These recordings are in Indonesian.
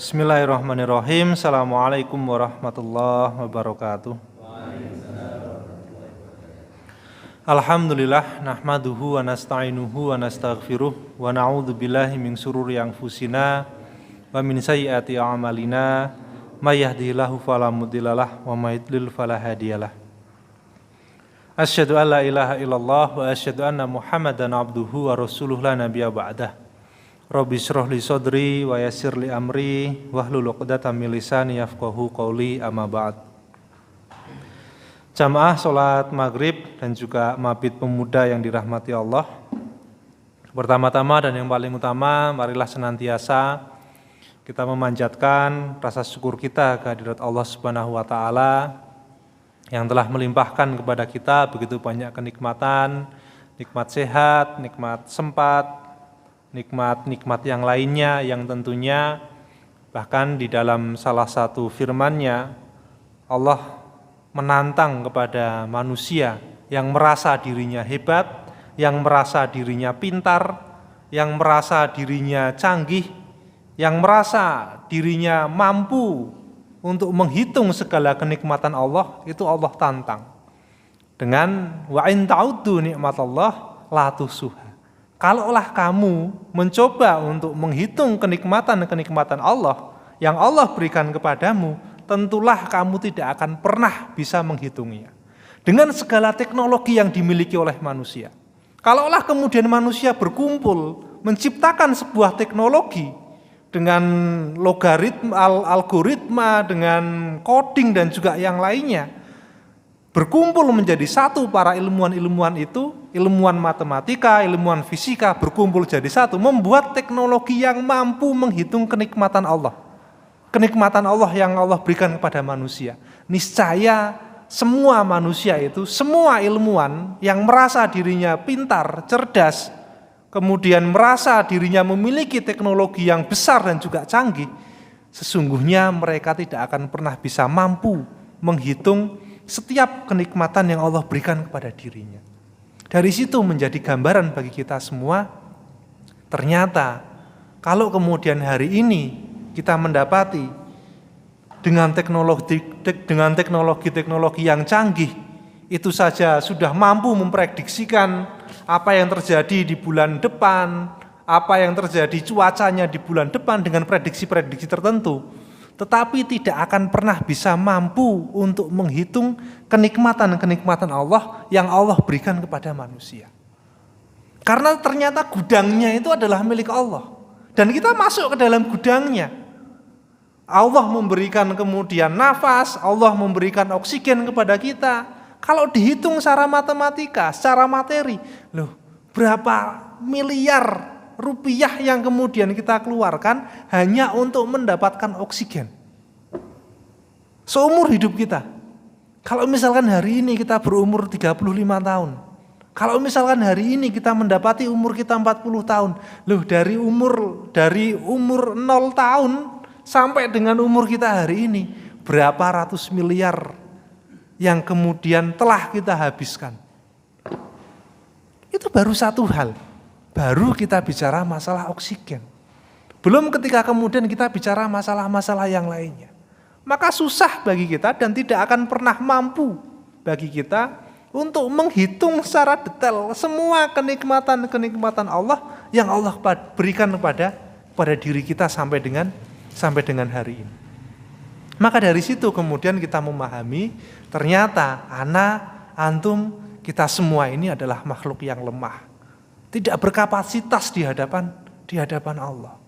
Bismillahirrahmanirrahim. Assalamualaikum warahmatullahi wabarakatuh. Alhamdulillah nahmaduhu wa nasta'inuhu wa nastaghfiruh wa na'udzu billahi min syururi anfusina wa min sayyiati a'malina may yahdihillahu fala mudhillalah wa may yudlil fala hadiyalah. Asyhadu an la ilaha illallah wa asyhadu anna Muhammadan abduhu wa rasuluhu la nabiyya ba'dah. Rabbi shrah li sadri wa yassir li amri wahlul 'uqdatam min lisani yafqahu qawli amma ba'd. Jamaah salat maghrib dan juga mabit pemuda yang dirahmati Allah. Pertama-tama dan yang paling utama, marilah senantiasa kita memanjatkan rasa syukur kita kehadirat Allah Subhanahu wa taala yang telah melimpahkan kepada kita begitu banyak kenikmatan, nikmat sehat, nikmat sempat, nikmat-nikmat yang lainnya yang tentunya bahkan di dalam salah satu firman-Nya Allah menantang kepada manusia yang merasa dirinya hebat, yang merasa dirinya pintar, yang merasa dirinya canggih, yang merasa dirinya mampu untuk menghitung segala kenikmatan Allah, itu Allah tantang dengan wa in ta'uddu nikmatallah la tuhsuha. Kalaulah kamu mencoba untuk menghitung kenikmatan-kenikmatan Allah yang Allah berikan kepadamu, tentulah kamu tidak akan pernah bisa menghitungnya. Dengan segala teknologi yang dimiliki oleh manusia. Kalaulah kemudian manusia berkumpul menciptakan sebuah teknologi dengan logaritma, algoritma, dengan coding dan juga yang lainnya, berkumpul menjadi satu para ilmuwan-ilmuwan itu, ilmuwan matematika, ilmuwan fisika berkumpul jadi satu, membuat teknologi yang mampu menghitung kenikmatan Allah. Kenikmatan Allah yang Allah berikan kepada manusia. Niscaya semua manusia itu, semua ilmuwan yang merasa dirinya pintar, cerdas, kemudian merasa dirinya memiliki teknologi yang besar dan juga canggih, sesungguhnya mereka tidak akan pernah bisa mampu menghitung setiap kenikmatan yang Allah berikan kepada dirinya. Dari situ menjadi gambaran bagi kita semua, ternyata kalau kemudian hari ini kita mendapati dengan teknologi yang canggih, itu saja sudah mampu memprediksikan apa yang terjadi di bulan depan, apa yang terjadi cuacanya di bulan depan dengan prediksi-prediksi tertentu. Tetapi tidak akan pernah bisa mampu untuk menghitung kenikmatan-kenikmatan Allah yang Allah berikan kepada manusia. Karena ternyata gudangnya itu adalah milik Allah. Dan kita masuk ke dalam gudangnya. Allah memberikan kemudian nafas, Allah memberikan oksigen kepada kita. Kalau dihitung secara matematika, secara materi, berapa miliar rupiah yang kemudian kita keluarkan hanya untuk mendapatkan oksigen seumur hidup kita. Kalau misalkan hari ini kita berumur 35 tahun, kalau misalkan hari ini kita mendapati umur kita 40 tahun, dari umur 0 tahun sampai dengan umur kita hari ini, berapa ratus miliar yang kemudian telah kita habiskan. Itu baru satu hal. Baru kita bicara masalah oksigen. Belum ketika kemudian kita bicara masalah-masalah yang lainnya. Maka susah bagi kita dan tidak akan pernah mampu bagi kita untuk menghitung secara detail semua kenikmatan-kenikmatan Allah yang Allah berikan kepada diri kita sampai dengan hari ini. Maka dari situ kemudian kita memahami ternyata antum, kita semua ini adalah makhluk yang lemah. Tidak berkapasitas di hadapan Allah.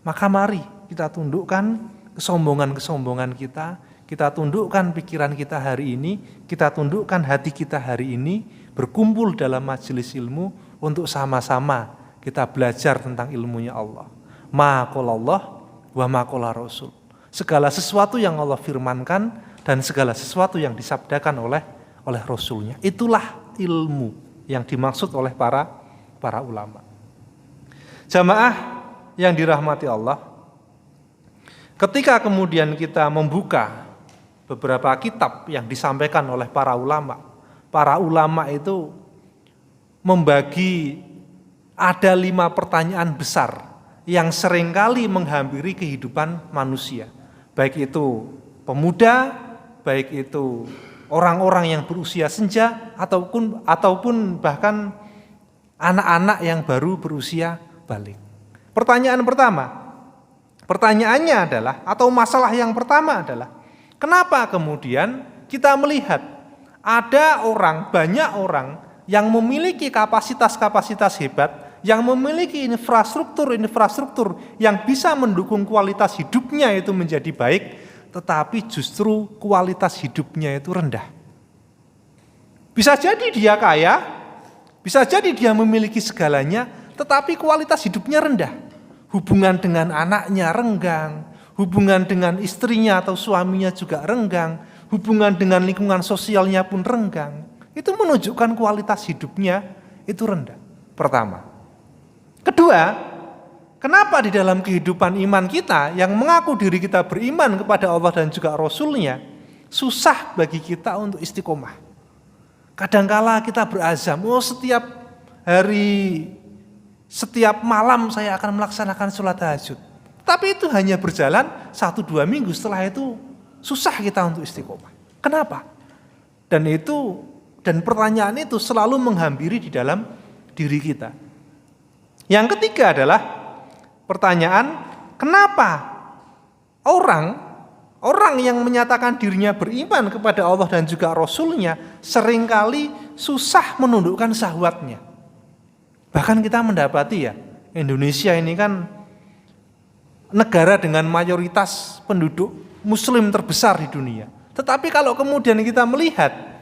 Maka mari kita tundukkan kesombongan kita tundukkan pikiran kita hari ini, kita tundukkan hati kita hari ini, berkumpul dalam majelis ilmu untuk sama-sama kita belajar tentang ilmunya Allah. Ma qalallah wa ma qala Rasul. Segala sesuatu yang Allah firmankan dan segala sesuatu yang disabdakan oleh Rasulnya. Itulah ilmu yang dimaksud oleh para ulama. Jamaah yang dirahmati Allah, ketika kemudian kita membuka beberapa kitab yang disampaikan oleh para ulama itu membagi ada 5 pertanyaan besar yang seringkali menghampiri kehidupan manusia. Baik itu pemuda, baik itu orang-orang yang berusia senja, ataupun bahkan anak-anak yang baru berusia balik. Pertanyaannya adalah, atau masalah yang pertama adalah, kenapa kemudian kita melihat ada banyak orang yang memiliki kapasitas-kapasitas hebat, yang memiliki infrastruktur yang bisa mendukung kualitas hidupnya itu menjadi baik, tetapi justru kualitas hidupnya itu rendah. Bisa jadi dia kaya, bisa jadi dia memiliki segalanya, tetapi kualitas hidupnya rendah. Hubungan dengan anaknya renggang, hubungan dengan istrinya atau suaminya juga renggang, hubungan dengan lingkungan sosialnya pun renggang. Itu menunjukkan kualitas hidupnya itu rendah. Pertama. Kedua, kenapa di dalam kehidupan iman kita yang mengaku diri kita beriman kepada Allah dan juga Rasul-Nya, susah bagi kita untuk istiqomah. Kadangkala kita berazam, setiap hari, setiap malam saya akan melaksanakan sholat tahajud. Tapi itu hanya berjalan 1-2 minggu, setelah itu susah kita untuk istiqomah. Kenapa? Dan pertanyaan itu selalu menghampiri di dalam diri kita. Yang ketiga adalah pertanyaan, kenapa orang yang menyatakan dirinya beriman kepada Allah dan juga Rasul-Nya seringkali susah menundukkan syahwatnya. Bahkan kita mendapati Indonesia ini kan negara dengan mayoritas penduduk muslim terbesar di dunia. Tetapi kalau kemudian kita melihat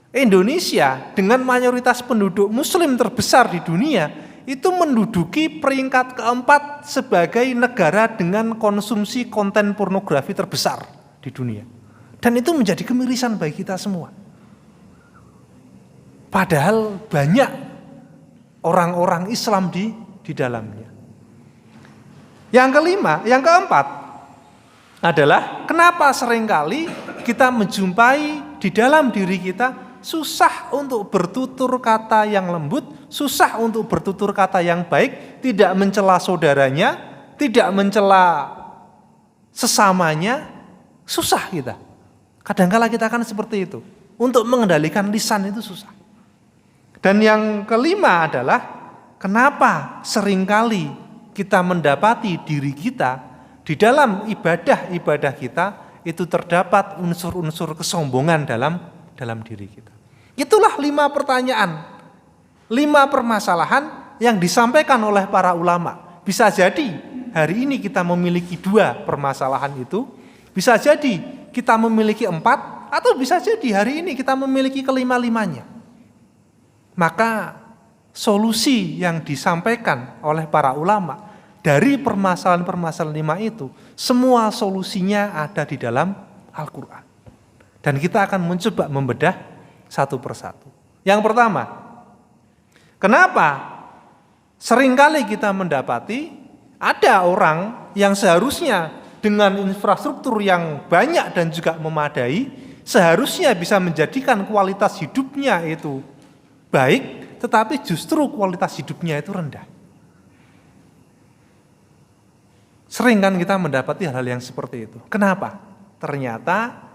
Indonesia dengan mayoritas penduduk muslim terbesar di dunia, itu menduduki peringkat keempat sebagai negara dengan konsumsi konten pornografi terbesar di dunia. Dan itu menjadi kemirisan bagi kita semua. Padahal banyak orang-orang Islam di dalamnya. Yang keempat adalah kenapa seringkali kita menjumpai di dalam diri kita susah untuk bertutur kata yang lembut, susah untuk bertutur kata yang baik, tidak mencela saudaranya, tidak mencela sesamanya, susah kita. Kadangkala kita kan seperti itu. Untuk mengendalikan lisan itu susah. Dan yang kelima adalah kenapa seringkali kita mendapati diri kita di dalam ibadah kita itu terdapat unsur-unsur kesombongan dalam diri kita. Itulah 5 pertanyaan, 5 permasalahan yang disampaikan oleh para ulama. Bisa jadi hari ini kita memiliki 2 permasalahan itu, bisa jadi kita memiliki 4, atau bisa jadi hari ini kita memiliki kelima-limanya. Maka solusi yang disampaikan oleh para ulama dari permasalahan-permasalahan 5 itu, semua solusinya ada di dalam Al-Quran. Dan kita akan mencoba membedah satu persatu. Yang pertama, kenapa seringkali kita mendapati ada orang yang seharusnya dengan infrastruktur yang banyak dan juga memadai, seharusnya bisa menjadikan kualitas hidupnya itu baik, tetapi justru kualitas hidupnya itu rendah. Sering kan kita mendapati hal-hal yang seperti itu. Kenapa? Ternyata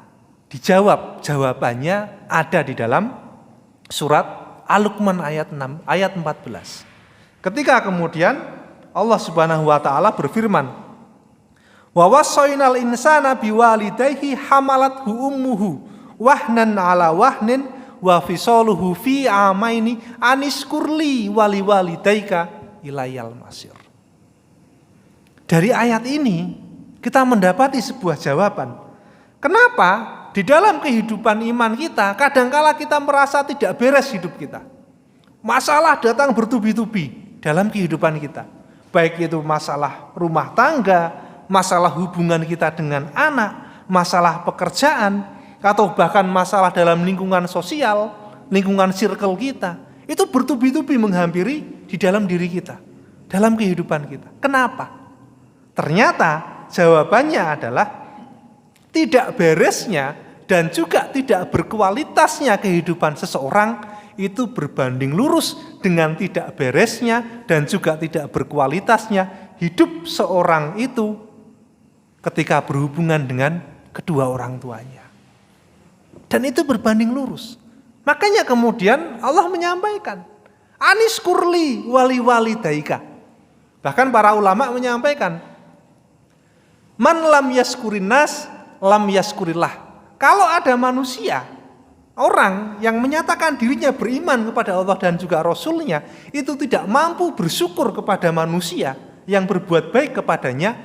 jawabannya ada di dalam surat Al-Luqman ayat 14. Ketika kemudian Allah Subhanahu wa taala berfirman, "Wa wassaynal insana biwalidayhi hamalathu ummuhu wahnan ala wahnin wa fisaluhu fi amaini aniskurli waliwalidayka ilayal masir." Dari ayat ini kita mendapati sebuah jawaban. Kenapa di dalam kehidupan iman kita kadangkala kita merasa tidak beres hidup kita. Masalah datang bertubi-tubi dalam kehidupan kita. Baik itu masalah rumah tangga, masalah hubungan kita dengan anak, masalah pekerjaan, atau bahkan masalah dalam lingkungan sosial, lingkungan circle kita. Itu bertubi-tubi menghampiri di dalam diri kita, dalam kehidupan kita. Kenapa? Ternyata jawabannya adalah tidak beresnya dan juga tidak berkualitasnya kehidupan seseorang itu berbanding lurus dengan tidak beresnya dan juga tidak berkualitasnya hidup seorang itu ketika berhubungan dengan kedua orang tuanya. Dan itu berbanding lurus. Makanya kemudian Allah menyampaikan, Anis kurli wali daika. Bahkan para ulama menyampaikan, man lam yaskurin nas, lam yaskurillah. Kalau ada manusia, orang yang menyatakan dirinya beriman kepada Allah dan juga Rasulnya, itu tidak mampu bersyukur kepada manusia yang berbuat baik kepadanya,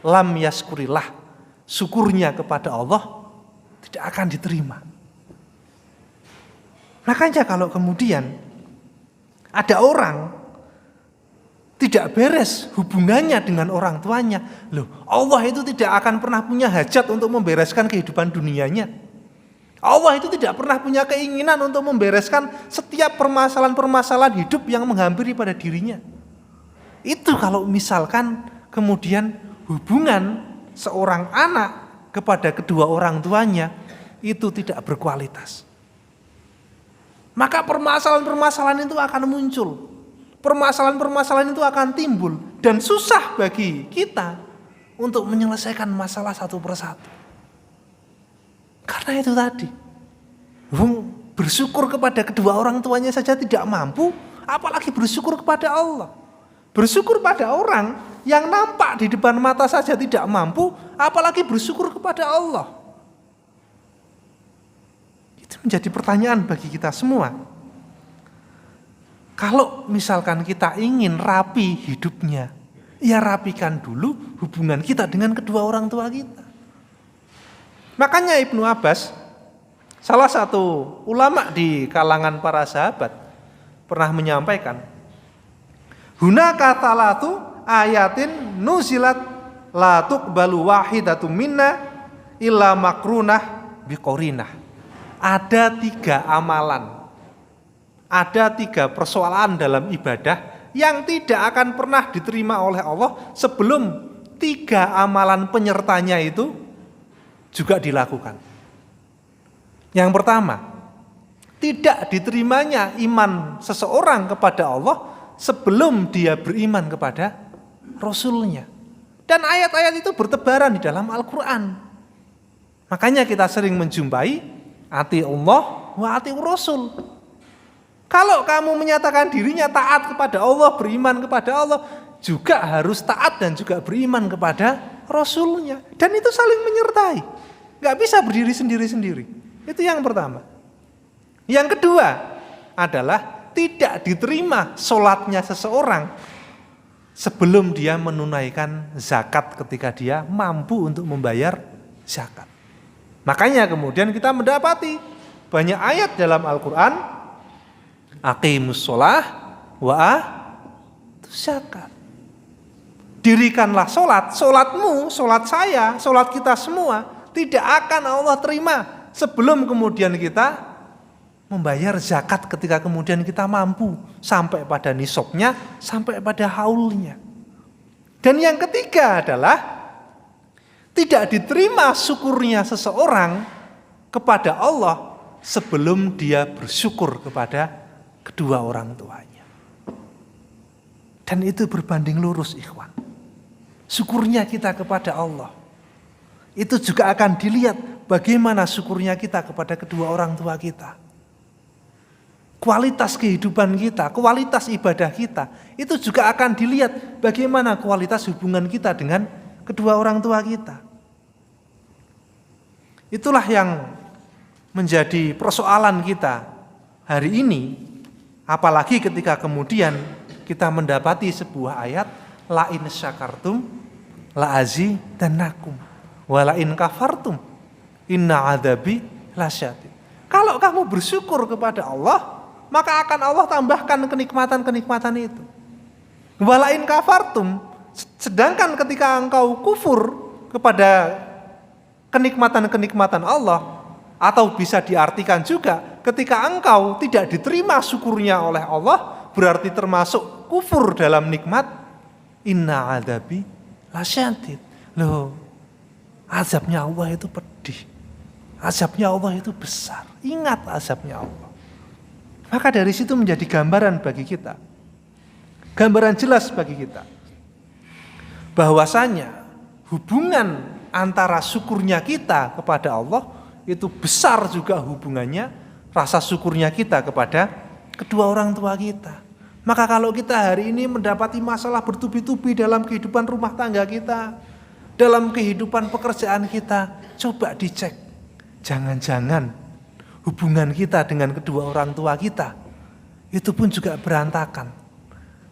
lam yaskurillah. Syukurnya kepada Allah tidak akan diterima. Makanya kalau kemudian ada orang tidak beres hubungannya dengan orang tuanya, loh, Allah itu tidak akan pernah punya hajat untuk membereskan kehidupan dunianya. Allah itu tidak pernah punya keinginan untuk membereskan setiap permasalahan-permasalahan hidup yang menghampiri pada dirinya. Itu kalau misalkan kemudian hubungan seorang anak kepada kedua orang tuanya itu tidak berkualitas. Maka permasalahan-permasalahan itu akan muncul. Permasalahan-permasalahan itu akan timbul. Dan susah bagi kita untuk menyelesaikan masalah satu persatu. Karena itu tadi. Bersyukur kepada kedua orang tuanya saja tidak mampu, apalagi bersyukur kepada Allah. Bersyukur pada orang yang nampak di depan mata saja tidak mampu, apalagi bersyukur kepada Allah. Itu menjadi pertanyaan bagi kita semua. Kalau misalkan kita ingin rapi hidupnya, ya rapikan dulu hubungan kita dengan kedua orang tua kita. Makanya Ibnu Abbas, salah satu ulama di kalangan para sahabat, pernah menyampaikan, hunaka talatu ayatin nuzilat la tuqbalu wahidatum minna illa makrunah biqorinah. Ada 3 amalan, ada 3 persoalan dalam ibadah yang tidak akan pernah diterima oleh Allah sebelum 3 amalan penyertanya itu juga dilakukan. Yang pertama, tidak diterimanya iman seseorang kepada Allah sebelum dia beriman kepada Rasulnya. Dan ayat-ayat itu bertebaran di dalam Al-Quran. Makanya kita sering menjumpai ati Allah wa ati Rasul. Kalau kamu menyatakan dirinya taat kepada Allah, beriman kepada Allah, juga harus taat dan juga beriman kepada Rasulnya. Dan itu saling menyertai. Gak bisa berdiri sendiri-sendiri. Itu yang pertama. Yang kedua adalah tidak diterima sholatnya seseorang sebelum dia menunaikan zakat ketika dia mampu untuk membayar zakat. Makanya kemudian kita mendapati banyak ayat dalam Al-Quran, aqimus sholah wa atuz zakat. Dirikanlah sholat, sholatmu, sholat saya, sholat kita semua tidak akan Allah terima sebelum kemudian kita membayar zakat ketika kemudian kita mampu sampai pada nisabnya, sampai pada haulnya. Dan yang ketiga adalah tidak diterima syukurnya seseorang kepada Allah sebelum dia bersyukur kepada kedua orang tuanya. Dan itu berbanding lurus, ikhwan. Syukurnya kita kepada Allah itu juga akan dilihat bagaimana syukurnya kita kepada kedua orang tua kita. Kualitas kehidupan kita, kualitas ibadah kita, itu juga akan dilihat bagaimana kualitas hubungan kita dengan kedua orang tua kita. Itulah yang menjadi persoalan kita hari ini, apalagi ketika kemudian kita mendapati sebuah ayat, la in syakartum la azidannakum wa la in kafartum inna adzabi lasyadid. Kalau kamu bersyukur kepada Allah, maka akan Allah tambahkan kenikmatan-kenikmatan itu. Wa la in kafartum, sedangkan ketika engkau kufur kepada kenikmatan-kenikmatan Allah, atau bisa diartikan juga ketika engkau tidak diterima syukurnya oleh Allah, berarti termasuk kufur dalam nikmat, inna adzabi lasyadid. Loh, azabnya Allah itu pedih, azabnya Allah itu besar. Ingat azabnya Allah. Maka dari situ menjadi gambaran bagi kita, gambaran jelas bagi kita bahwasanya hubungan antara syukurnya kita kepada Allah itu besar juga hubungannya rasa syukurnya kita kepada kedua orang tua kita. Maka kalau kita hari ini mendapati masalah bertubi-tubi dalam kehidupan rumah tangga kita, dalam kehidupan pekerjaan kita, coba dicek. Jangan-jangan hubungan kita dengan kedua orang tua kita itu pun juga berantakan.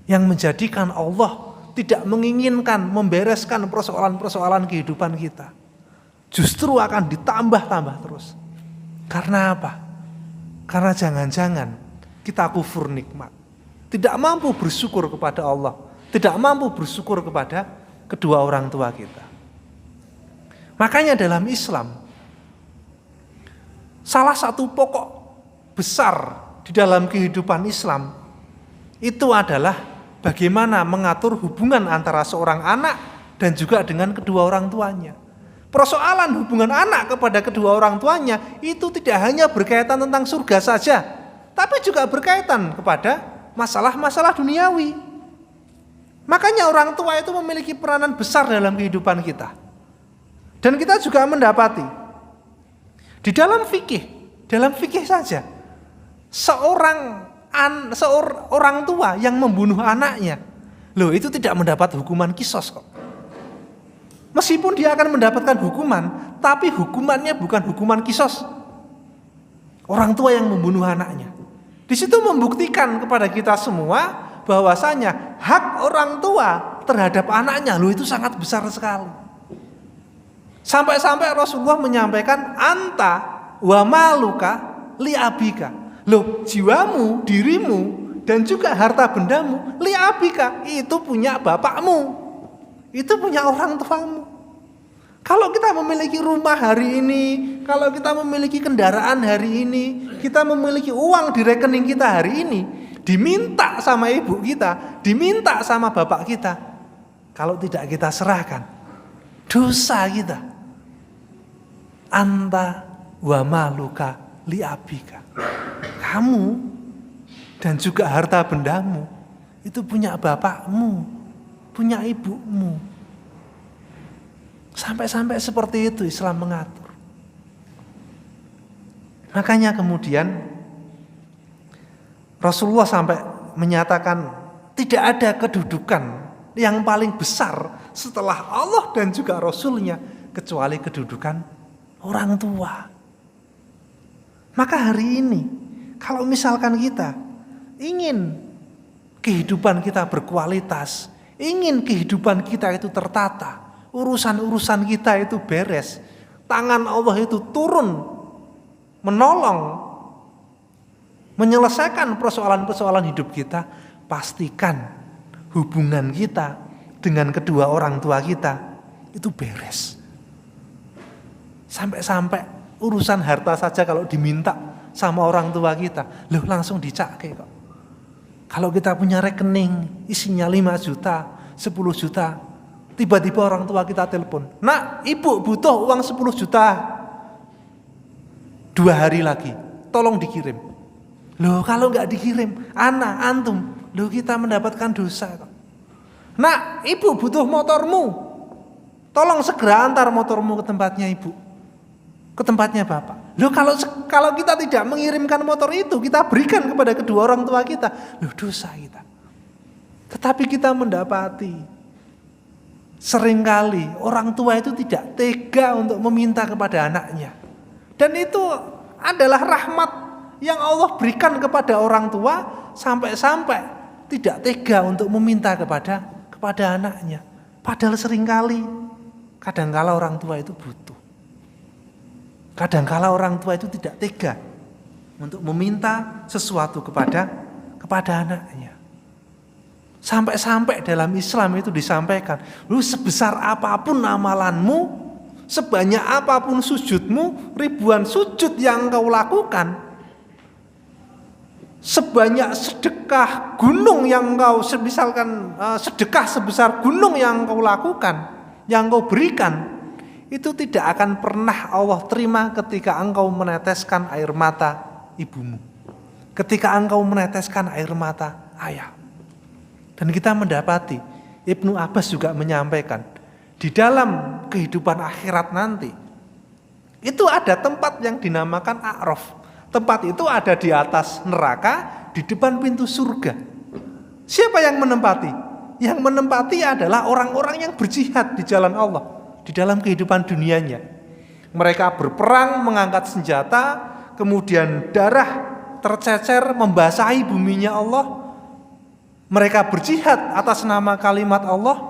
Yang menjadikan Allah tidak menginginkan membereskan persoalan-persoalan kehidupan kita. Justru akan ditambah-tambah terus. Karena apa? Karena jangan-jangan kita kufur nikmat. Tidak mampu bersyukur kepada Allah. Tidak mampu bersyukur kepada kedua orang tua kita. Makanya dalam Islam, salah satu pokok besar di dalam kehidupan Islam itu adalah bagaimana mengatur hubungan antara seorang anak dan juga dengan kedua orang tuanya. Persoalan hubungan anak kepada kedua orang tuanya itu tidak hanya berkaitan tentang surga saja, tapi juga berkaitan kepada masalah-masalah duniawi. Makanya orang tua itu memiliki peranan besar dalam kehidupan kita. Dan kita juga mendapati di dalam fikih saja, seorang tua yang membunuh anaknya, itu tidak mendapat hukuman kisos kok. Meskipun dia akan mendapatkan hukuman, tapi hukumannya bukan hukuman kisos. Orang tua yang membunuh anaknya. Di situ membuktikan kepada kita semua bahwasanya hak orang tua terhadap anaknya itu sangat besar sekali. Sampai-sampai Rasulullah menyampaikan anta wa maluka li abika. Jiwamu, dirimu, dan juga harta bendamu, li'abika, itu punya bapakmu, itu punya orang tuamu. Kalau kita memiliki rumah hari ini, kalau kita memiliki kendaraan hari ini, kita memiliki uang di rekening kita hari ini, diminta sama ibu kita, diminta sama bapak kita, kalau tidak kita serahkan, dosa kita. Anta wa maluka li'abika. Kamu dan juga harta bendamu itu punya bapakmu, punya ibumu. Sampai-sampai seperti itu Islam mengatur. Makanya kemudian Rasulullah sampai menyatakan tidak ada kedudukan yang paling besar setelah Allah dan juga Rasulnya kecuali kedudukan orang tua. Maka hari ini kalau misalkan kita ingin kehidupan kita berkualitas, ingin kehidupan kita itu tertata, urusan-urusan kita itu beres, tangan Allah itu turun, menolong, menyelesaikan persoalan-persoalan hidup kita, pastikan hubungan kita dengan kedua orang tua kita itu beres. Sampai-sampai urusan harta saja kalau diminta sama orang tua kita, langsung dicake kok. Kalau kita punya rekening isinya 5 juta, 10 juta, tiba-tiba orang tua kita telepon, "Nak, ibu butuh uang 10 juta 2 hari lagi, tolong dikirim." Kalau nggak dikirim, antum, kita mendapatkan dosa kok. "Nak, ibu butuh motormu, tolong segera antar motormu ke tempatnya ibu, ke tempatnya bapak." Kalau kita tidak mengirimkan motor itu, kita berikan kepada kedua orang tua kita, dosa kita. Tetapi kita mendapati seringkali orang tua itu tidak tega untuk meminta kepada anaknya. Dan itu adalah rahmat yang Allah berikan kepada orang tua, sampai-sampai tidak tega untuk meminta kepada anaknya. Padahal seringkali kadangkala orang tua itu butuh. Kadangkala orang tua itu tidak tega untuk meminta sesuatu kepada anaknya. Sampai-sampai dalam Islam itu disampaikan, sebesar apapun amalanmu, sebanyak apapun sujudmu, ribuan sujud yang engkau lakukan, sebanyak sedekah gunung yang engkau, misalkan sedekah sebesar gunung yang engkau lakukan, yang engkau berikan, itu tidak akan pernah Allah terima ketika engkau meneteskan air mata ibumu, ketika engkau meneteskan air mata ayah. Dan kita mendapati Ibnu Abbas juga menyampaikan, di dalam kehidupan akhirat nanti, itu ada tempat yang dinamakan A'raf. Tempat itu ada di atas neraka, di depan pintu surga. Siapa yang menempati? Yang menempati adalah orang-orang yang berjihad di jalan Allah, di dalam kehidupan dunianya. Mereka berperang, mengangkat senjata, kemudian darah tercecer, membasahi buminya Allah. Mereka berjihad atas nama kalimat Allah,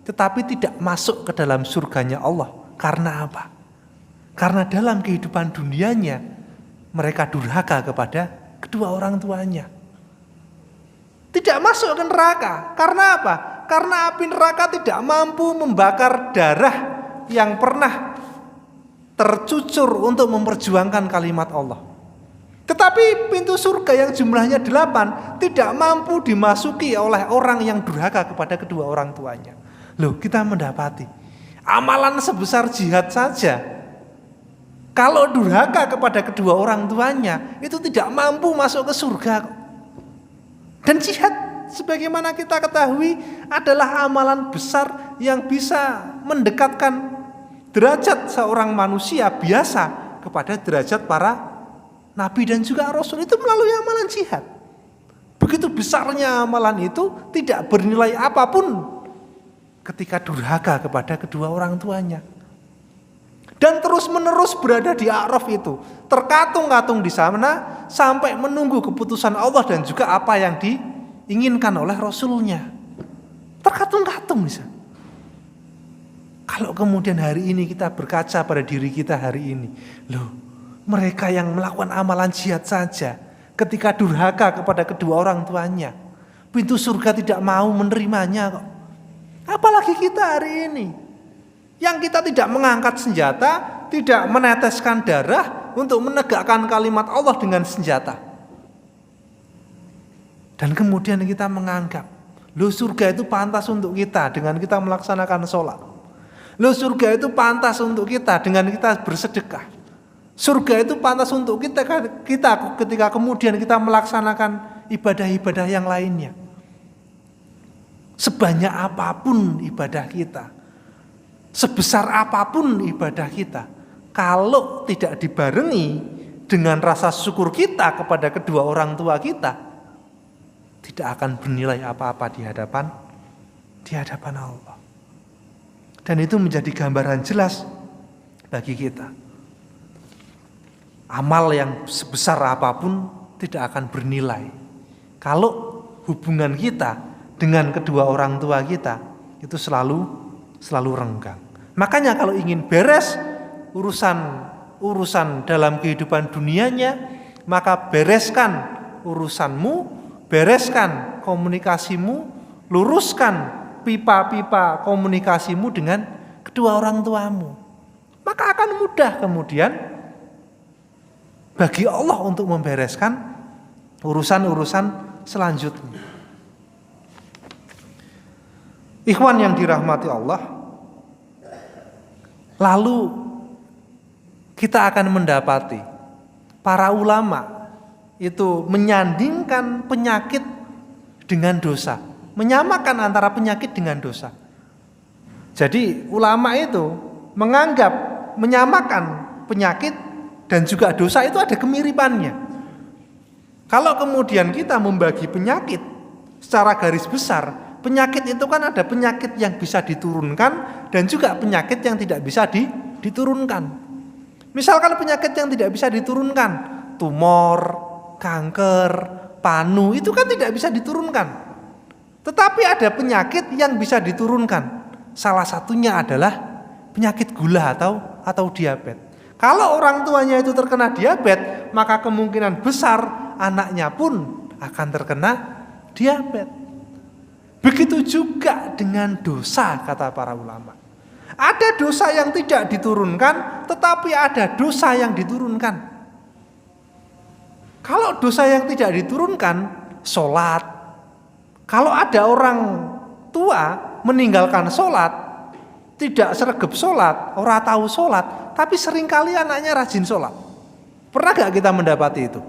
tetapi tidak masuk ke dalam surganya Allah. Karena apa? Karena dalam kehidupan dunianya, mereka durhaka kepada kedua orang tuanya. Tidak masuk ke neraka. Karena apa? Karena api neraka tidak mampu membakar darah yang pernah tercucur untuk memperjuangkan kalimat Allah. Tetapi pintu surga yang jumlahnya 8 tidak mampu dimasuki oleh orang yang durhaka kepada kedua orang tuanya. Loh, kita mendapati amalan sebesar jihad saja, kalau durhaka kepada kedua orang tuanya, itu tidak mampu masuk ke surga. Dan jihad, sebagaimana kita ketahui, adalah amalan besar yang bisa mendekatkan derajat seorang manusia biasa kepada derajat para nabi dan juga rasul, itu melalui amalan jihad. Begitu besarnya amalan itu tidak bernilai apapun ketika durhaka kepada kedua orang tuanya. Dan terus-menerus berada di A'raf itu, terkatung-katung di sana sampai menunggu keputusan Allah dan juga apa yang diinginkan oleh Rasulnya. Terkatung-katung di sana. Kalau kemudian hari ini kita berkaca pada diri kita hari ini, loh, mereka yang melakukan amalan jihad saja, ketika durhaka kepada kedua orang tuanya, pintu surga tidak mau menerimanya kok. Apalagi kita hari ini, yang kita tidak mengangkat senjata, tidak meneteskan darah untuk menegakkan kalimat Allah dengan senjata. Dan kemudian kita menganggap, loh, surga itu pantas untuk kita dengan kita melaksanakan sholat. Loh, surga itu pantas untuk kita dengan kita bersedekah. Surga itu pantas untuk kita ketika kemudian kita melaksanakan ibadah-ibadah yang lainnya. Sebanyak apapun ibadah kita, sebesar apapun ibadah kita, kalau tidak dibarengi dengan rasa syukur kita kepada kedua orang tua kita, tidak akan bernilai apa-apa di hadapan Allah. Dan itu menjadi gambaran jelas bagi kita. Amal yang sebesar apapun tidak akan bernilai kalau hubungan kita dengan kedua orang tua kita itu selalu renggang. Makanya kalau ingin beres urusan dalam kehidupan dunianya, maka bereskan urusanmu, bereskan komunikasimu, luruskan pipa-pipa komunikasimu dengan kedua orang tuamu. Maka akan mudah kemudian bagi Allah untuk membereskan urusan-urusan selanjutnya. Ikhwan yang dirahmati Allah, lalu kita akan mendapati para ulama itu menyandingkan penyakit dengan dosa, menyamakan antara penyakit dengan dosa. Jadi ulama itu menganggap menyamakan penyakit dan juga dosa itu ada kemiripannya. Kalau kemudian kita membagi penyakit secara garis besar, penyakit itu kan ada penyakit yang bisa diturunkan dan juga penyakit yang tidak bisa diturunkan. Misalkan penyakit yang tidak bisa diturunkan, tumor, kanker, panu, itu kan tidak bisa diturunkan. Tetapi ada penyakit yang bisa diturunkan. Salah satunya adalah penyakit gula atau diabetes. Kalau orang tuanya itu terkena diabetes, maka kemungkinan besar anaknya pun akan terkena diabetes. Begitu juga dengan dosa, kata para ulama. Ada dosa yang tidak diturunkan, tetapi ada dosa yang diturunkan. Kalau dosa yang tidak diturunkan, sholat. Kalau ada orang tua meninggalkan sholat, tidak sregep sholat, ora tahu sholat, tapi seringkali anaknya rajin sholat. Pernah gak kita mendapati itu?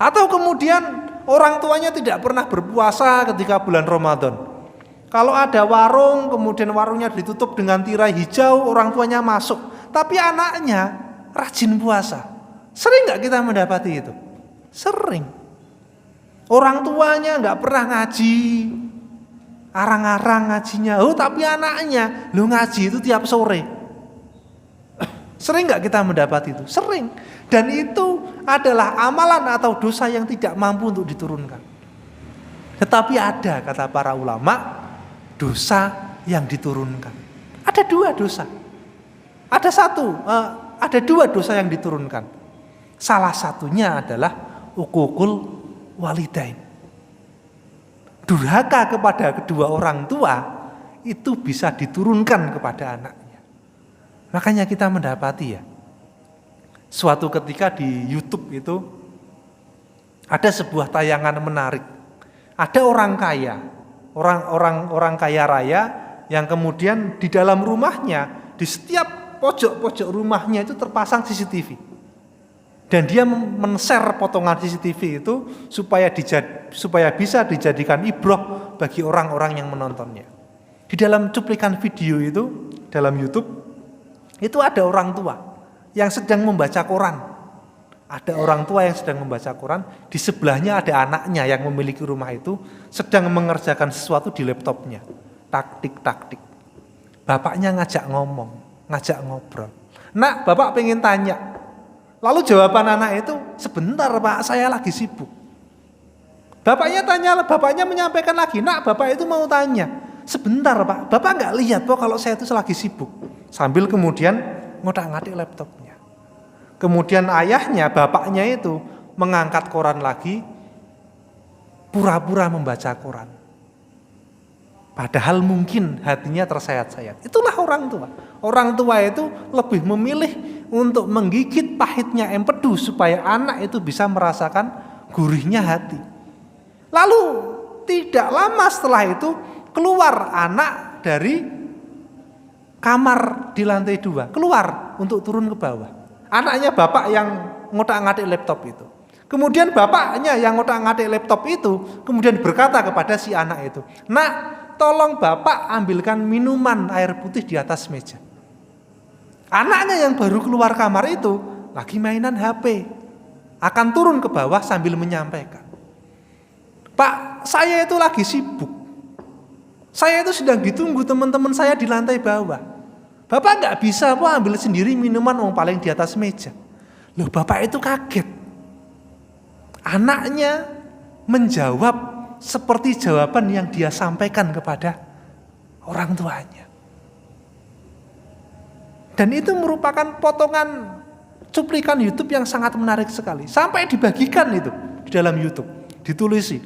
Atau kemudian orang tuanya tidak pernah berpuasa ketika bulan Ramadan, Kalau ada warung, kemudian warungnya ditutup dengan tirai hijau, orang tuanya masuk, tapi anaknya rajin puasa. Sering nggak kita mendapati itu? Sering. Orang tuanya nggak pernah ngaji, arang-arang ngajinya, tapi anaknya ngaji itu tiap sore. Sering nggak kita mendapati itu? Sering. Dan itu adalah amalan atau dosa yang tidak mampu untuk diturunkan. Tetapi ada, kata para ulama, dosa yang diturunkan. Ada dua dosa. Ada dua dosa yang diturunkan. Salah satunya adalah uququl walidain. Durhaka kepada kedua orang tua itu bisa diturunkan kepada anaknya. Makanya kita mendapati ya, suatu ketika di YouTube itu ada sebuah tayangan menarik. Ada orang kaya, orang kaya raya yang kemudian di dalam rumahnya, di setiap pojok-pojok rumahnya itu terpasang CCTV. Dan dia men-share potongan CCTV itu supaya bisa dijadikan ibrah bagi orang-orang yang menontonnya. Di dalam cuplikan video itu, dalam YouTube, itu ada orang tua yang sedang membaca Quran. Ada orang tua yang sedang membaca Quran, di sebelahnya ada anaknya yang memiliki rumah itu sedang mengerjakan sesuatu di laptopnya. Taktik. Bapaknya ngajak ngomong, ngajak ngobrol. Nak, bapak pengen tanya. Lalu jawaban anak itu, sebentar pak, saya lagi sibuk. Bapaknya menyampaikan lagi, nak, bapak itu mau tanya. Sebentar pak, bapak nggak lihat kalau saya itu lagi sibuk. Sambil kemudian ngotak-ngatik laptopnya. Kemudian ayahnya, bapaknya itu mengangkat koran lagi, pura-pura membaca Quran. Padahal mungkin hatinya tersayat-sayat. Itulah orang tua. Orang tua itu lebih memilih untuk menggigit pahitnya empedu supaya anak itu bisa merasakan gurihnya hati. Lalu tidak lama setelah itu keluar anak dari kamar di lantai 2, keluar untuk turun ke bawah. Anaknya bapak yang ngotak-ngatik laptop itu. Kemudian bapaknya yang ngotak-ngatik laptop itu kemudian berkata kepada si anak itu, "Nak, tolong bapak ambilkan minuman air putih di atas meja." Anaknya yang baru keluar kamar itu lagi mainan HP. Akan turun ke bawah sambil menyampaikan, "Pak, saya itu lagi sibuk. Saya itu sedang ditunggu teman-teman saya di lantai bawah. Bapak nggak bisa ambil sendiri minuman paling di atas meja." Loh, bapak itu kaget. Anaknya menjawab seperti jawaban yang dia sampaikan kepada orang tuanya. Dan itu merupakan potongan cuplikan YouTube yang sangat menarik sekali. Sampai dibagikan itu di dalam YouTube. Ditulisi,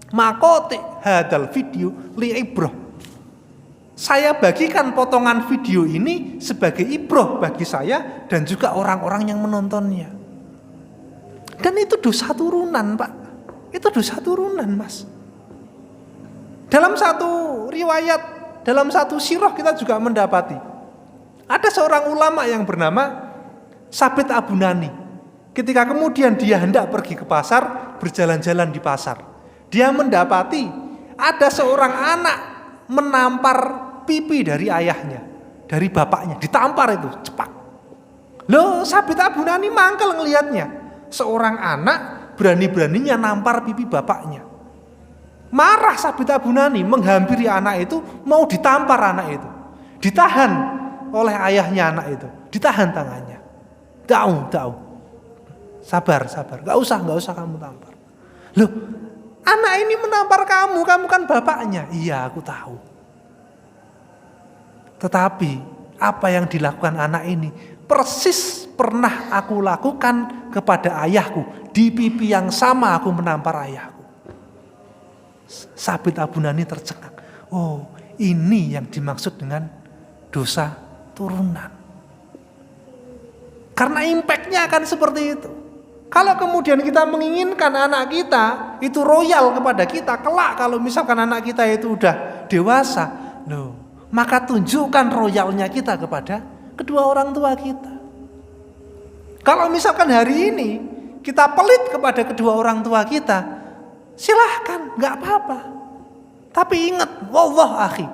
"Makotik hadal video li'ibrah." Saya bagikan potongan video ini sebagai ibrah bagi saya dan juga orang-orang yang menontonnya. Dan itu dosa turunan, Pak. Itu dosa turunan, Mas. Dalam satu riwayat, dalam satu sirah kita juga mendapati ada seorang ulama yang bernama Sabit Abunani. Ketika kemudian dia hendak pergi ke pasar, berjalan-jalan di pasar, dia mendapati ada seorang anak menampar pipi dari ayahnya, dari bapaknya, ditampar itu, cepak. Loh, Sabit Abunani mangkel ngelihatnya. Seorang anak berani-beraninya nampar pipi bapaknya. Marah Sabit Abunani, menghampiri anak itu, mau ditampar anak itu. Ditahan oleh ayahnya anak itu, ditahan tangannya. Da'u. Sabar, gak usah kamu tampar. Loh, anak ini menampar kamu kan bapaknya. Iya, aku tahu. Tetapi apa yang dilakukan anak ini persis pernah aku lakukan kepada ayahku. Di pipi yang sama aku menampar ayahku. Sabit Abunani tercengang. Oh, ini yang dimaksud dengan dosa turunan. Karena impactnya akan seperti itu. Kalau kemudian kita menginginkan anak kita itu royal kepada kita, kelak kalau misalkan anak kita itu udah dewasa, loh, maka tunjukkan royalnya kita kepada kedua orang tua kita. Kalau misalkan hari ini kita pelit kepada kedua orang tua kita, silahkan, gak apa-apa. Tapi ingat, wallah akhi,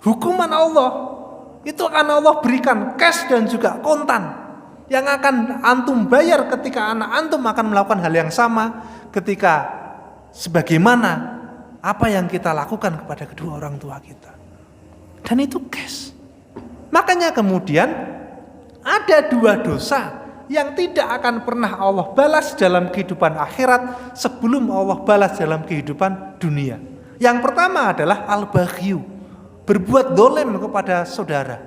hukuman Allah itu akan Allah berikan cash dan juga kontan yang akan antum bayar ketika anak antum akan melakukan hal yang sama, ketika sebagaimana apa yang kita lakukan kepada kedua orang tua kita. Dan itu cash. Makanya kemudian ada dua dosa yang tidak akan pernah Allah balas dalam kehidupan akhirat sebelum Allah balas dalam kehidupan dunia. Yang pertama adalah al-baghyu, berbuat dolem kepada saudara.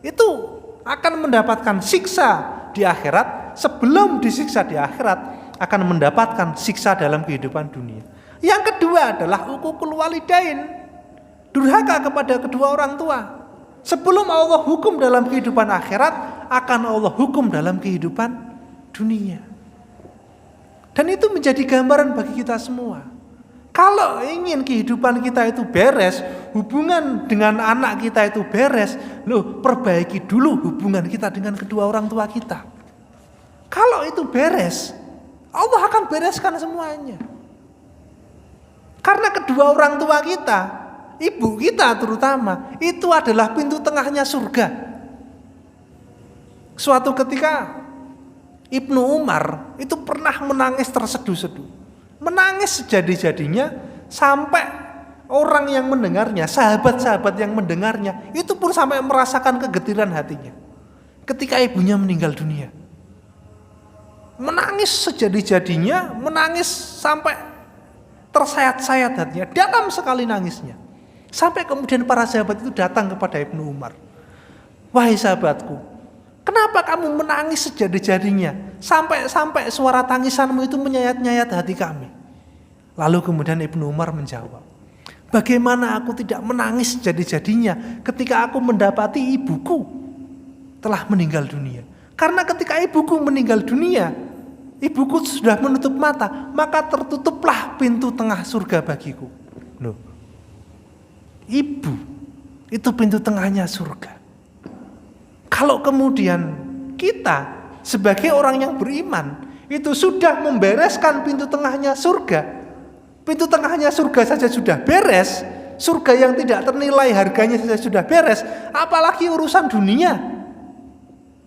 Itu akan mendapatkan siksa di akhirat, sebelum disiksa di akhirat akan mendapatkan siksa dalam kehidupan dunia. Yang kedua adalah uququl walidain, durhaka kepada kedua orang tua. Sebelum Allah hukum dalam kehidupan akhirat, akan Allah hukum dalam kehidupan dunia. Dan itu menjadi gambaran bagi kita semua. Kalau ingin kehidupan kita itu beres, hubungan dengan anak kita itu beres, perbaiki dulu hubungan kita dengan kedua orang tua kita. Kalau itu beres, Allah akan bereskan semuanya. Karena kedua orang tua kita, ibu kita terutama, itu adalah pintu tengahnya surga. Suatu ketika Ibnu Umar itu pernah menangis terseduh-seduh, menangis sejadi-jadinya, sampai orang yang mendengarnya, sahabat-sahabat yang mendengarnya, itu pun sampai merasakan kegetiran hatinya ketika ibunya meninggal dunia. Menangis sejadi-jadinya, menangis sampai tersayat-sayat hatinya, dalam sekali nangisnya. Sampai kemudian para sahabat itu datang kepada Ibnu Umar. Wahai sahabatku, kenapa kamu menangis sejadi-jadinya? Sampai suara tangisanmu itu menyayat-nyayat hati kami. Lalu kemudian Ibnu Umar menjawab, bagaimana aku tidak menangis sejadi-jadinya ketika aku mendapati ibuku telah meninggal dunia? Karena ketika ibuku meninggal dunia, ibuku sudah menutup mata, maka tertutuplah pintu tengah surga bagiku. Loh, ibu itu pintu tengahnya surga. Kalau kemudian kita sebagai orang yang beriman itu sudah membereskan pintu tengahnya surga, pintu tengahnya surga saja sudah beres, surga yang tidak ternilai harganya saja sudah beres, apalagi urusan dunia.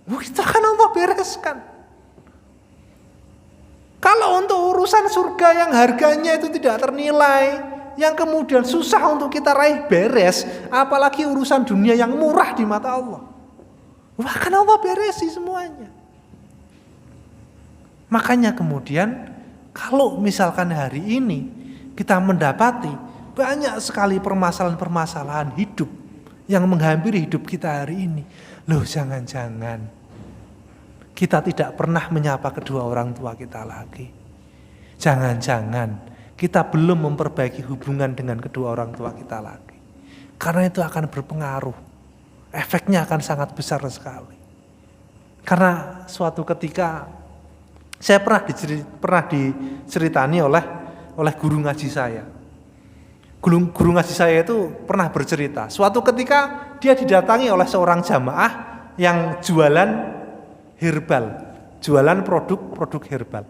Itu akan Allah bereskan. Kalau untuk urusan surga yang harganya itu tidak ternilai, yang kemudian susah untuk kita raih beres, apalagi urusan dunia yang murah di mata Allah, akan Allah beresi semuanya. Makanya kemudian kalau misalkan hari ini kita mendapati banyak sekali permasalahan-permasalahan hidup yang menghampiri hidup kita hari ini, jangan-jangan kita tidak pernah menyapa kedua orang tua kita lagi. Jangan-jangan kita belum memperbaiki hubungan dengan kedua orang tua kita lagi. Karena itu akan berpengaruh. Efeknya akan sangat besar sekali. Karena suatu ketika saya pernah diceritani oleh guru ngaji saya. Guru ngaji saya itu pernah bercerita. Suatu ketika dia didatangi oleh seorang jamaah yang jualan herbal, jualan produk herbal.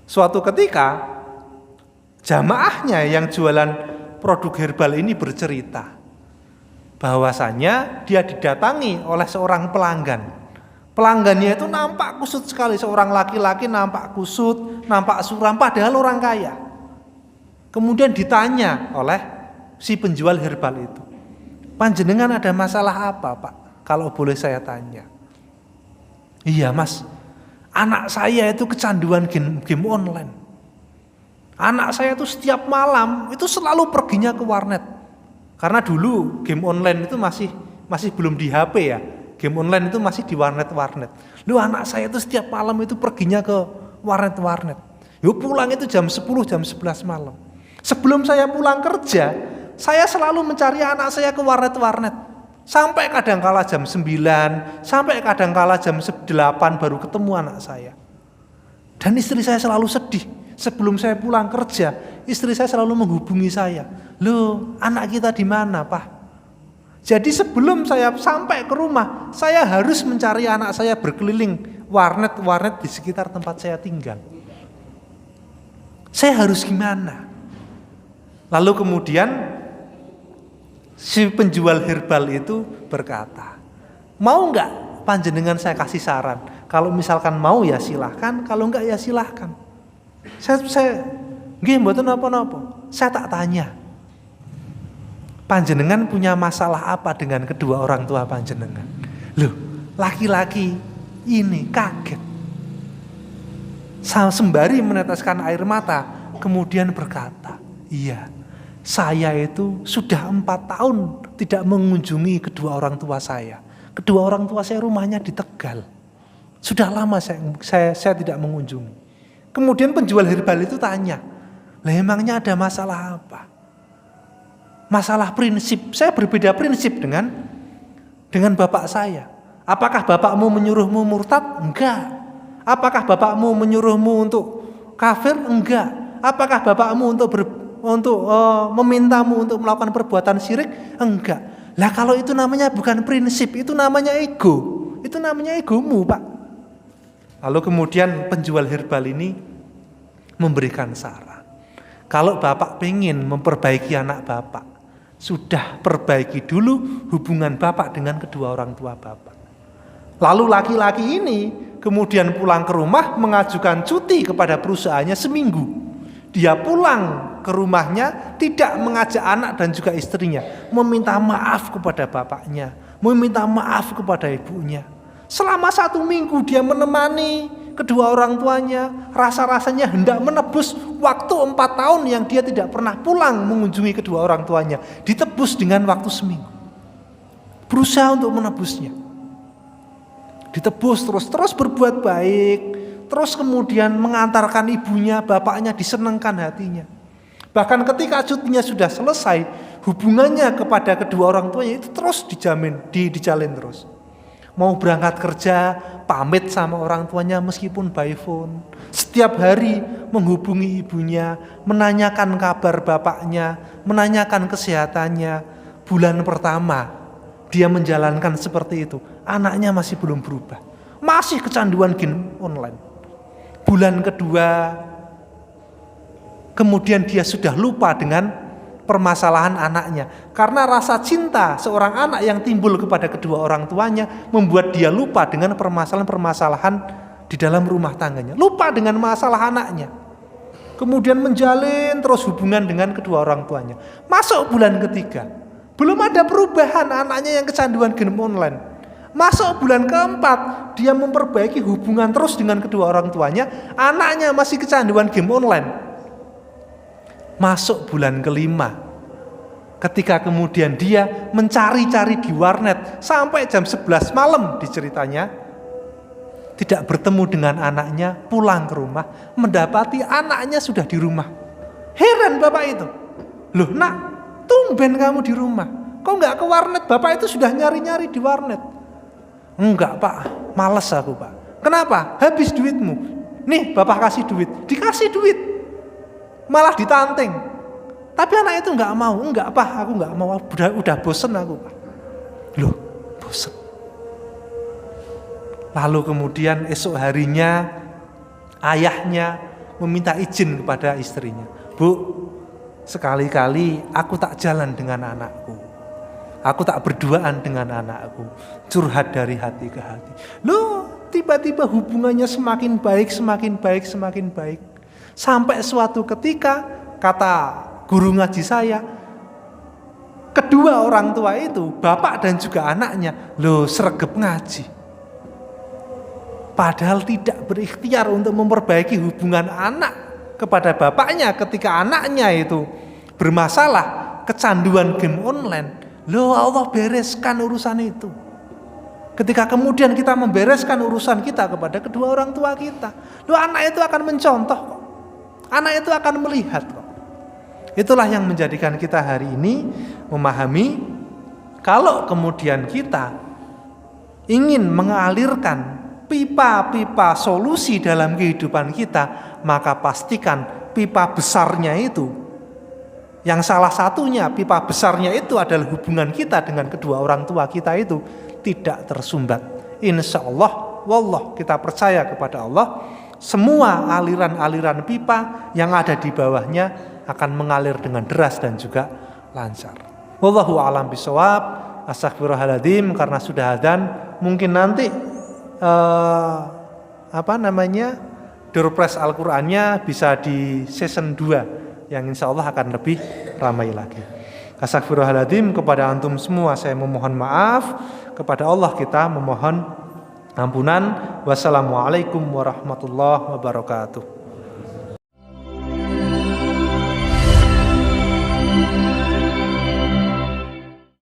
Suatu ketika jamaahnya yang jualan produk herbal ini bercerita bahwasanya dia didatangi oleh seorang pelanggan. Pelanggannya itu nampak kusut sekali, seorang laki-laki nampak kusut, nampak suram, padahal orang kaya. Kemudian ditanya oleh si penjual herbal itu, "Panjenengan ada masalah apa, Pak? Kalau boleh saya tanya." "Iya, Mas, anak saya itu kecanduan game online. Anak saya itu setiap malam itu selalu perginya ke warnet." Karena dulu game online itu masih belum di HP ya. Game online itu masih di warnet-warnet. Anak saya itu setiap malam itu perginya ke warnet-warnet. Pulang itu jam 10, jam 11 malam. Sebelum saya pulang kerja, saya selalu mencari anak saya ke warnet-warnet. Sampai kadangkala jam 9, sampai kadangkala jam 8 baru ketemu anak saya. Dan istri saya selalu sedih. Sebelum saya pulang kerja, istri saya selalu menghubungi saya. Anak kita di mana, Pak? Jadi sebelum saya sampai ke rumah, saya harus mencari anak saya berkeliling warnet-warnet di sekitar tempat saya tinggal. Saya harus gimana? Lalu kemudian Si penjual herbal itu berkata, mau enggak panjenengan saya kasih saran? Kalau misalkan mau ya silahkan, kalau enggak ya silahkan. Saya nggih mboten napa-napa. Saya tak tanya, panjenengan punya masalah apa dengan kedua orang tua panjenengan? Loh, laki-laki ini kaget. Sembari meneteskan air mata, kemudian berkata, iya, saya itu sudah 4 tahun tidak mengunjungi kedua orang tua saya. Kedua orang tua saya rumahnya di Tegal. Sudah lama saya tidak mengunjungi. Kemudian penjual herbal itu tanya, lah emangnya ada masalah apa? Masalah prinsip. Saya berbeda prinsip dengan bapak saya. Apakah bapakmu menyuruhmu murtad? Enggak. Apakah bapakmu menyuruhmu untuk kafir? Enggak. Apakah bapakmu memintamu untuk melakukan perbuatan syirik? Enggak. Lah kalau itu namanya bukan prinsip, itu namanya ego. Itu namanya egomu, Pak. Lalu kemudian penjual herbal ini memberikan saran. Kalau bapak pengen memperbaiki anak bapak, sudah perbaiki dulu hubungan bapak dengan kedua orang tua bapak. Lalu laki-laki ini kemudian pulang ke rumah mengajukan cuti kepada perusahaannya seminggu. Dia pulang ke rumahnya tidak mengajak anak dan juga istrinya, meminta maaf kepada bapaknya, meminta maaf kepada ibunya. Selama 1 minggu dia menemani kedua orang tuanya, rasa-rasanya hendak menebus waktu 4 tahun yang dia tidak pernah pulang mengunjungi kedua orang tuanya, ditebus dengan waktu seminggu. Berusaha untuk menebusnya. Ditebus terus berbuat baik, terus kemudian mengantarkan ibunya, bapaknya disenangkan hatinya. Bahkan ketika cutinya sudah selesai, hubungannya kepada kedua orang tuanya itu terus dijalin terus. Mau berangkat kerja, pamit sama orang tuanya meskipun by phone. Setiap hari menghubungi ibunya, menanyakan kabar bapaknya, menanyakan kesehatannya. Bulan pertama dia menjalankan seperti itu, anaknya masih belum berubah, masih kecanduan game online. Bulan kedua, kemudian dia sudah lupa dengan permasalahan anaknya. Karena rasa cinta seorang anak yang timbul kepada kedua orang tuanya membuat dia lupa dengan permasalahan-permasalahan di dalam rumah tangganya, lupa dengan masalah anaknya. Kemudian menjalin terus hubungan dengan kedua orang tuanya. Masuk bulan ketiga, belum ada perubahan anaknya yang kecanduan game online. Masuk bulan keempat, dia memperbaiki hubungan terus dengan kedua orang tuanya, anaknya masih kecanduan game online. Masuk bulan kelima, ketika kemudian dia mencari-cari di warnet sampai jam 11 malam diceritanya, tidak bertemu dengan anaknya, pulang ke rumah, mendapati anaknya sudah di rumah. Heran bapak itu, loh nak, tumben kamu di rumah, kok nggak ke warnet? Bapak itu sudah nyari-nyari di warnet. Enggak pak, males aku pak. Kenapa? Habis duitmu. Nih bapak kasih duit, dikasih duit, malah ditanting. Tapi anak itu nggak mau. Enggak pak, aku nggak mau. Udah bosen aku pak. Loh, bosen. Lalu kemudian esok harinya ayahnya meminta izin kepada istrinya. Bu, sekali-kali aku tak jalan dengan anakku. Aku tak berduaan dengan anakku, curhat dari hati ke hati. Loh, tiba-tiba hubungannya semakin baik, semakin baik, semakin baik. Sampai suatu ketika, kata guru ngaji saya, kedua orang tua itu, bapak dan juga anaknya, loh sregep ngaji. Padahal tidak berikhtiar untuk memperbaiki hubungan anak kepada bapaknya ketika anaknya itu bermasalah, kecanduan game online. Loh Allah bereskan urusan itu. Ketika kemudian kita membereskan urusan kita kepada kedua orang tua kita, loh anak itu akan mencontoh kok. Anak itu akan melihat kok. Itulah yang menjadikan kita hari ini memahami kalau kemudian kita ingin mengalirkan pipa-pipa solusi dalam kehidupan kita, maka pastikan pipa besarnya itu, yang salah satunya pipa besarnya itu adalah hubungan kita dengan kedua orang tua kita itu tidak tersumbat. Insya Allah, wallah kita percaya kepada Allah, semua aliran-aliran pipa yang ada di bawahnya akan mengalir dengan deras dan juga lancar. Wallahu a'lam bishawab. Astagfirullahaladzim karena sudah adzan. Mungkin nanti door prize Al-Qur'annya bisa di season 2 yang insya Allah akan lebih ramai lagi. Astagfirullahaladzim, kepada antum semua saya memohon maaf, kepada Allah kita memohon ampunan. Wassalamualaikum warahmatullahi wabarakatuh.